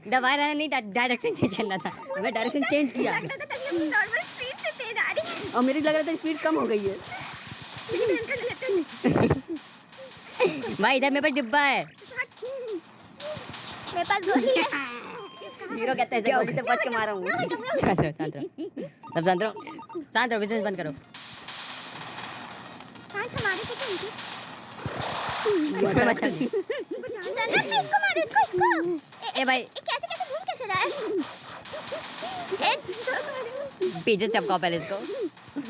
दबा रहा नहीं, डायरेक्शन चेंज करना था, मैं डायरेक्शन चेंज किया लगता था तभी अपनी नॉर्मल स्पीड से तेज आ रही है, और मेरे को लग रहा था स्पीड कम हो गई है। लेकिन इनका नहीं लगता। भाई इधर मेरे पास डिब्बा है। मेरे पास गोली है। हीरो कहते हैं गोली से बच के मारा हूँ। शांत रहो सब शांत रहो बिजनेस बंद करो। पांच हमारे से क्यों नहीं? मतलब इसको मारो, इसको। ए भाई कैसे घूम कैसे रहा है? पीछे टपकाओ पहले इसको,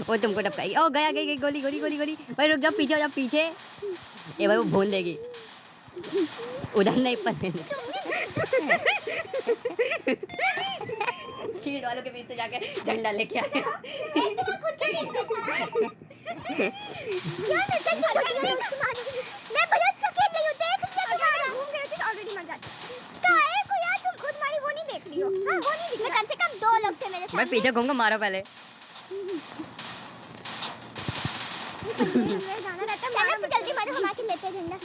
वो तुमको टपकाई। ओ गया गई गोली भाई रुक जाओ, पीछे हो जाओ पीछे। ए भाई वो भून देगी, उधर नहीं पड़ने। शील्ड वालों के पीछे जाके झंडा लेके आए। मैं बड़ा चकेत नहीं होते हैं, तुम क्या घूम गए थे ऑलरेडी मर जाते। काहे को यार तुम खुद मारी वो नहीं देख रही हो? हां वो नहीं दिख रहा, कम से कम 2 लोग थे मेरे साथ। मैं पीछे घूम के मारो पहले। जाना रहता मारो, जल्दी मारो, हम आके लेते हैं झंडा।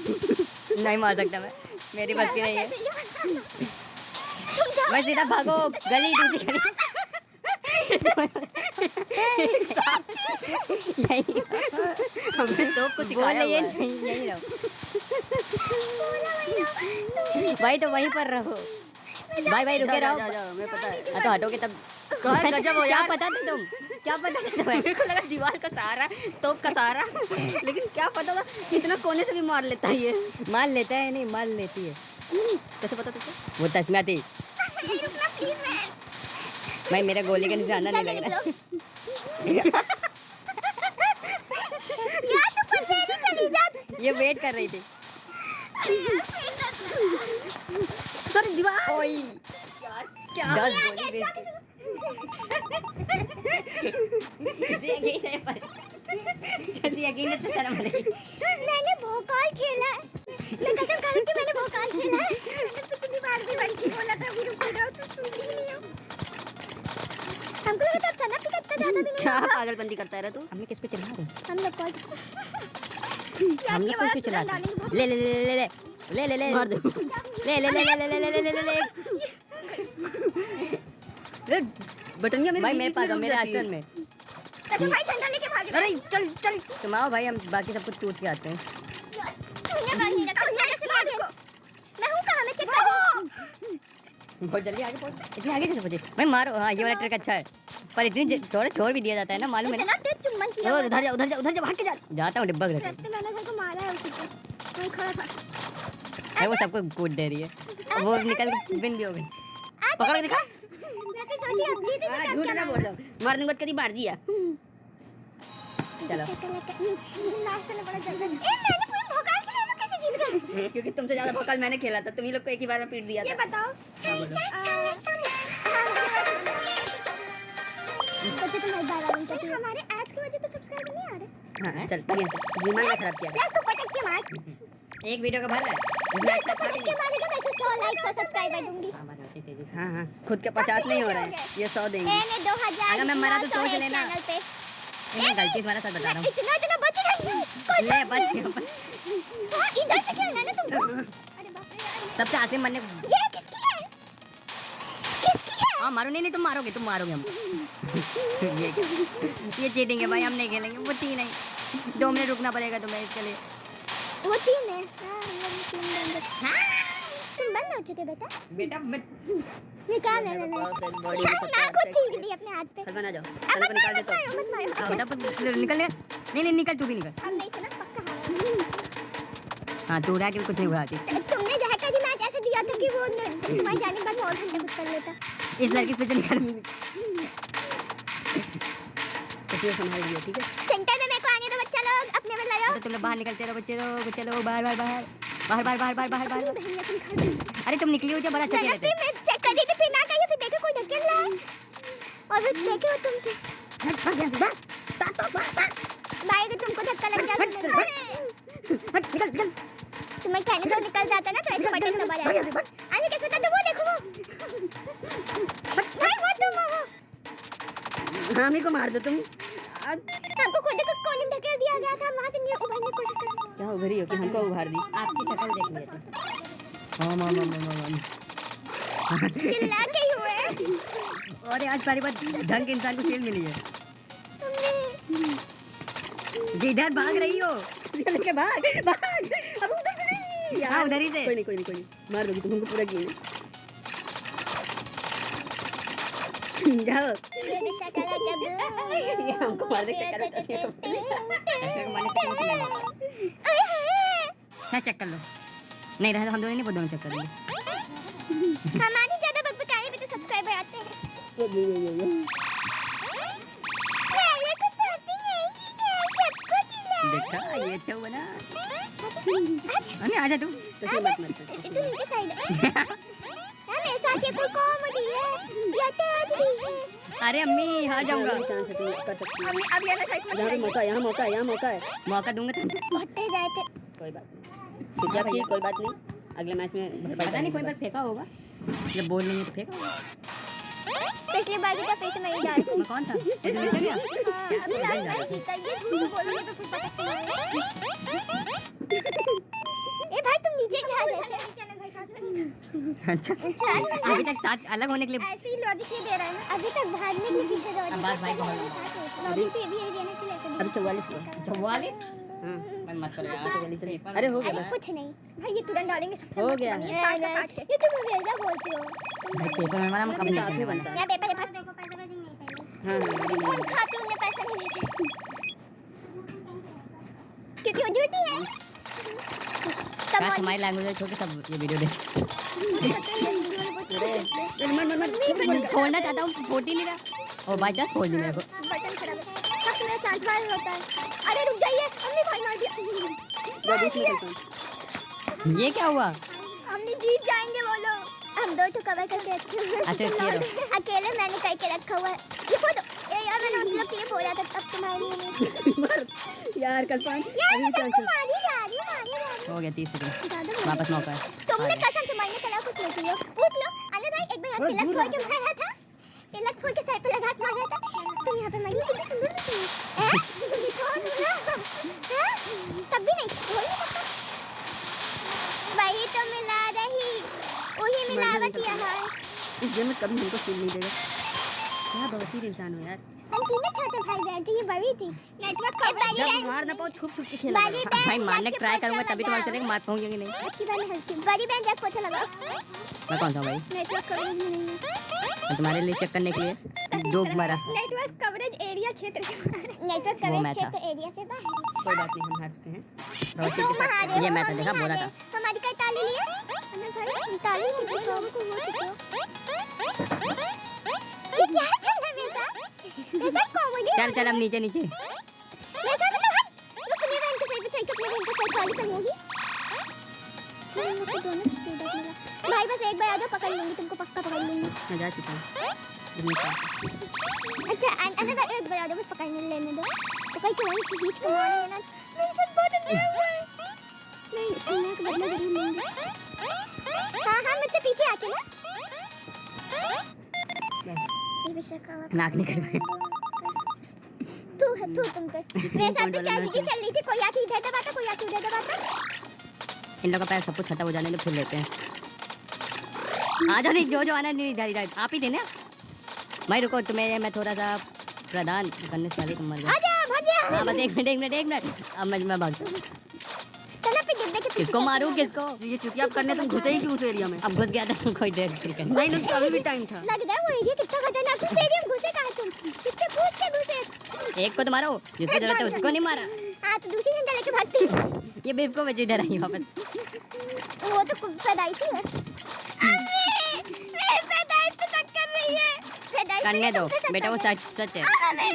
नहीं मार सकता मैं, मेरी बस की नहीं है। तुम जाओ, मैं सीधा भागो, गली दूसरी गली। हमने तो कुछ सिखाया हुआ है। यही रहो भाई, तो वहीं पर रहो भाई रुके रहो। मैं पता है तो हटोगे तब। गजब हो यार, क्या पता था तुम्हें? मेरे को लगा दीवार का सहारा, तोप का सहारा, लेकिन क्या पता था कितना कोने से भी मार लेता है ये। मार लेता है नहीं, मार लेती है। कैसे पता तुझको? वो तस्मिया थी रुकना प्लीज। भाई, मेरा गोली का निशाना नहीं लग रहा। यार तू पता नहीं चली जा। ये वेट कर रही थी। अरे दीवार ओए यार, क्या 10 गोली वेस्ट। जल्दी यकीन तो शर्म आ रही। मैंने भोकाल खेला है, मैं कसम खा रही थी, मैंने भोकाल खेला है। मैंने पिछली बार भी बल्कि बोला था अभी रुक जाओ, तो सुन ही नहीं हो। हमको लगा था सना भी कितना ज्यादा भी नहीं क्या होगा। पागलपंती करता है रे तू? हमने किसको चला रहे? हम लोग कॉल हम लोग किसको चला रहे? ले ले ले ले ले ले ले ले मार दे। ले ले ले ले ले ले ले ले ले ले। बटनिया मेरे भाई, मेरे पास मेरे आश्रम में। अच्छा भाई झंडा लेके भागे। अरे चल चल तुम आओ भाई, हम बाकी सब कुछ टूट के आते हैं। तूने भाग नहीं रखा, तूने कैसे भागे? मैं हूं कहां, मैं चेक कर रही हूं। बहुत जल्दी आगे पहुंच, इतनी आगे कैसे पहुंचे भाई? मारो। हाँ ये वाला ट्रिक अच्छा है, पर इतनी थोड़ा छोड़ भी दिया जाता है ना, मालूम है ना? इतना तेज चुम्बन किया। उधर जा भाग के जा। जाता हूँ डिब्बा रख। रास्ते में मैंने घर को मारा है उसी को, वहीं खड़ा था। भाई वो सबको कूद दे रही है, वो निकल विन भी हो गई। पकड़ के दिखा। मैं तो सोची अब जीत ही झूठ ना बोल रहा, मारने के बाद कभी मार दिया। चलो नाश्ता में बड़ा जल्दी। ए मैंने पूरी भोकाल खेला, तो कैसे जीत गए? क्योंकि तुमसे ज्यादा भोकाल मैंने खेला था, तुम ही लोग को एक ही बार में पीट दिया ये था। बताओ। सोचे तुम्हारी बात आ रही है। हमारे एड्स की वजह तो सब्सक्राइबर नहीं आ रहे। हाँ चल बढ़िया से, दिमाग ना खराब किया। यार तू पटक के मार। एक वीडियो का भर रहा है, उसमें मैं अच्छा था भी पटक के मारेगा, वैसे 100 लाइक्स और सब्सक्राइबर दूंगी। नहीं। हाँ खुद के 50 नहीं हो रहे हैं, ये 100 देंगे। मैंने 2000 अगर मैं मरा तो सोच लेना। चैनल पे मैं गलती से मेरा साथ बता रहा हूँ। इतना बच रही हूं। कुछ ये बच गया। हां इधर से खेलना है ना तुमको। अरे बाप रे यार, सबसे आखिरी मरने। ये किसकी है? किसकी है? हाँ मारो, नहीं तुम मारोगे हमको। ये चीटिंग है भाई, हम नहीं खेलेंगे। वो 3 नहीं, 2 मिनट रुकना पड़ेगा तुम्हें इसके लिए। वो 3 है। हां हम लोग 3 बंद। हां 3 बंद हो चुके बेटा। मैं निकाल ले। बॉडी ना को ठीक दी अपने हाथ पे। हलवा ना जाओ, चलो को निकाल देता हूँ। मत मारो। बेटा निकल ले। नहीं निकल, तू भी निकल। हम नहीं थे ना पक्का। हाँ तू रहा कि कुछ नहीं हुआ थी। तुमने जहका जी मैच ऐसे दिया था कि वो तुम्हारे जाने के बाद और घंटे कुछ कर लेता। इस लड़की फिर से निकल। तो संभाल लिया ठीक है। सेंटर में मेरे को आने दो बच्चा लोग। लोग अपने में लड़ो। तो तुम लोग बाहर निकलते रहो बच्चे लोग, चलो बाहर बाहर बाहर बाहर बाहर बाहर बाहर बाहर बाहर। अपनी बहन नकल खा ली। अरे तुम निकली हो जो बड़ा अच्छा मैंने खेलते अपनी मैं चेक कर रही थी, फिर ना कहिए, फिर देखो कोई धकेल रहा है और फिर देखे हो तुम थे। भाई अगर तुमको धक्का लग गया हट निकल निकल। तुम्हें कहने तो निकल जाता ना, तो ऐसे बटन दबा जाता। आगे कैसे होता, तो वो देखो वो भाई, वो तुम वो हम ही को मार दो तुम। हमको खुद को कोने में धकेल दिया गया था, वहां से नहीं उभरने को धक्का। क्या उभरी हो कि हमको उभार दी? आपकी शक्ल देख लिए थे। चिल्ला के ही हुए। अरे आज पहली बार ढंग के इंसान को खेल मिली है। तुमने इधर भाग रही हो, चल के भाग भाग। अब उधर से नहीं यार, उधर ही से। कोई नहीं मार दोगी तुमको पूरा गेम। जाओ ये शक्ल है कब ये हमको मारने का चक्कर होता है। ऐसे को मारने का चक्कर नहीं होता। अरे हाय, अच्छा चेक कर लो। नहीं रहा हम दोनों नहीं, वो दोनों चेक कर लेंगे। हमारी ज्यादा बकबकाने पे तो सब्सक्राइबर आते हैं। पहले तो सोचती नहीं कि सबको दिला। देखा ये अच्छा हुआ ना। अच्छा अरे आजा तू। तू नीचे साइड है। मेरे साथ ये कोई कॉमेडी है या ट्रेजेडी है? अरे अम्मी आ जाऊंगा। कर सकती अम्मी अब ये ना यहाँ मौका, यहाँ मौका, यहाँ मौका है। मौका दूंगा तुमको। हटते जाए थे। कोई बात नहीं, चुपचाप की कोई बात नहीं। अगले मैच में पता नहीं कोई बार फेंका होगा, जब बोल नहीं है तो फेंका होगा। पिछली बार की फिर से मैं ही जा रही मैं कौन था? ऐसे निकल गया। हूँ। अभी लास्ट मैच जीता, ये झूठ बोलोगे तो फिर पता चलेगा। ए भाई तुम नीचे जा रहे थे। अच्छा अच्छा अभी तक साथ अलग होने के लिए। ऐसे ही लॉजिक ये दे रहा है ना, अभी तक भागने के पीछे दौड़। अब बात भाई को लॉजिक तो ये भी यही देने के लिए ऐसे अभी 44 44। हाँ मैं मत करो यार। 44 चलिए। अरे हो गया अरे बस। कुछ नहीं भाई, ये तुरंत डालेंगे सबसे हो मस्त गया बनी है, है। स्टार्ट का काट के। ये तुम हमेशा बोलते हो। भाई पेपर में हमारा कभी साथ नहीं में बनता। बनता है। मैं पेपर है, देखो पैसे वैसे नहीं पहले। हाँ हाँ अभी कौन नहीं। खाते उन्हें पैसा नहीं भेजे, क्योंकि वो झूठी है। तब काश हमारी लैंग्वेज छोड़ के सब ये वीडियो देख। खोलना चाहता हूँ, फोड़ ही नहीं रहा। और बाई चांस फोड़ दी मेरे को। बटन खराब है, सब मेरा चांस बार होता है। अरे रुक जाइए, हमने भाई मार दिया। मैं बीच में चलता हूँ। ये क्या हुआ? हमने जीत जाएंगे वो लोग। हम दो तो कवर करके रखे हुए हैं। अच्छा, ये लो। अकेले मैंने करके रखा हुआ है। ये फोटो ए यार, मैंने उन लोग के लिए बोला था, तब तुम्हारे लिए नहीं। यार कल पान यार अभी मैं चांस सबको मार ही जा रही हूँ, मार ही जा रही हो गया 30 सेकंड। हूँ। ज़्यादा बोल वापस मौका है। तुमने कसम से मारने के अलावा कुछ नहीं किया। पूछ लो अरे भाई, एक बार थोड़ा तिलक दूर फोड़ के मारा था, तिलक फोड़ के सर पे लगा के मारा था। तुम यहाँ पे मारी, कितनी सुंदर थी। दिखाओ ना, तब भी नहीं बोल नहीं सकता। वही तो मिला रही, वही मिलावट यहाँ। इस गेम में कभी हमको फील नहीं देगा। क्या बवासीर इंसान हो यार। हम तीनों छोटे भाई बहन थे, ये बड़ी थी। नेटवर्क कवर जब मार ना पाओ छुप छुप के खेला बड़ी करो। बहन भाई मारने जाके ट्राई पोछा करूंगा तभी तुम्हारे लगाओ। चलेगा, मार पाऊंगी कि नहीं। अच्छी बात है, हल्की बड़ी बहन जाके पोछा लगाओ। मैं कौन सा भाई? नेटवर्क कवरेज में नहीं है। मैं तुम्हारे लिए चेक करने के लिए डूब मरा। नेटवर्क कवरेज एरिया क्षेत्र से बाहर। नेटवर्क वो कवरेज मैं था। क्षेत्र एरिया से बाहर। कोई बात नहीं, हम हार चुके हैं। बवासीर तुम के साथ हारे ये हो, मैं था, हम देखा, नहीं बोला हारे। हमारी कई ताली लिए। अरे भाई ताली नहीं दी, लोगों को वो चुके हो। ये क्या चल रहा है मेरे साथ? मेरे साथ कॉमेडी चल चल अब नीचे नीचे। मेरे साथ मतलब हट। तो अपनी बहन को सही बचाई, अपनी बहन को सही खाली करी होगी। मैं मुझे दोनों की स्पीड मिला। भाई बस एक बार आ जाओ, पकड़ लूंगी तुमको, पक्का पकड़ लूंगी। मैं जा चुका हूँ। अच्छा अरे भाई एक बार आ जाओ, बस पकड़ने लेने दो। तो कहीं के वहीं से बीच को मारे ना। मेरे साथ बहुत अंधेरा हुआ है। नहीं सुनने का बदला जरूर लूंगी। हाँ हाँ मुझसे पीछे आके ना। बस ये भी शक्का हुआ। नाक निकल गई। तू है तू तुम पे। मेरे साथ तो क्या चीज़ चल रही थी, कोई आके इधर दबाता, कोई आके उधर दबाता। इन लोगों का पैर सब कुछ खत्म हो जाने दो, फिर लेते हैं। आ जाओ, नहीं जो आना नहीं, इधर आप ही देना भाई। रुको तुम्हें मैं थोड़ा सा प्रदान करने से पहले तुम मर गए। आजा भाग गया। हाँ बस एक मिनट। अब मैं भागता हूँ। चलो फिर डिब्बे के पीछे किसको मारूं किसको? ये चुतियाप करने तुम घुसे ही क्यों उस एरिया में? अब घुस गया था कोई देर फिर करने। नहीं नहीं अभी भी टाइम था। लग रहा है वो एरिया कितना खतरनाक है। एरिया में घुसे कहाँ तुम? कितने कूद के घुसे? एक को तो मारो, जिसको जरूरत है उसको नहीं मारा। हाँ तो दूसरी झंडा लेके भागती। ये बेवकूफ है, इधर आई वापस। वो तो पैदाइशी है। अम्मी मेरे पैदाइश पे कट कर रही है। पैदाइश करने दो पे बेटा, वो सच है। अम्मी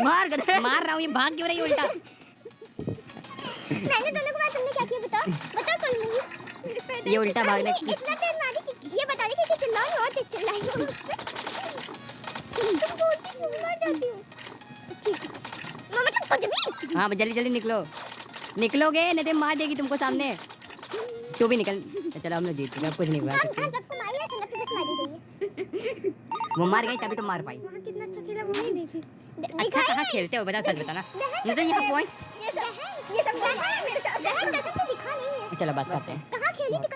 मार रहा हूँ, ये भाग क्यों रही है उल्टा? मैंने दोनों को मारा, तुमने क्या किया बताओ? बताओ कोई नहीं। ये उल्टा भागने की इतना तेज मारी कि ये बता रही कि चिल्लाई और तेज चिल्लाई हो। तुम बोलती क्यों मर जाती हो? ठीक है। मामा तुम कुछ भी। हाँ जल्दी जल्दी निकलो, निकलोगे नहीं तो मार देगी तुमको सामने। तू भी निकल। चलो हम लोग जीत गए, अब कुछ नहीं हुआ। हम सबको मारी है, तुमने बस मारी गई है। वो मार गई तभी तो मार पाई। वहाँ कितना अच्छा खेला वो नहीं देखी। अच्छा कहाँ खेलते हो, बता सच बताना। नहीं तो यहाँ पॉइंट। ये सब है मेरे साथ। कसम से दिखा नहीं है। चलो बस करते हैं। कहाँ खेली थी?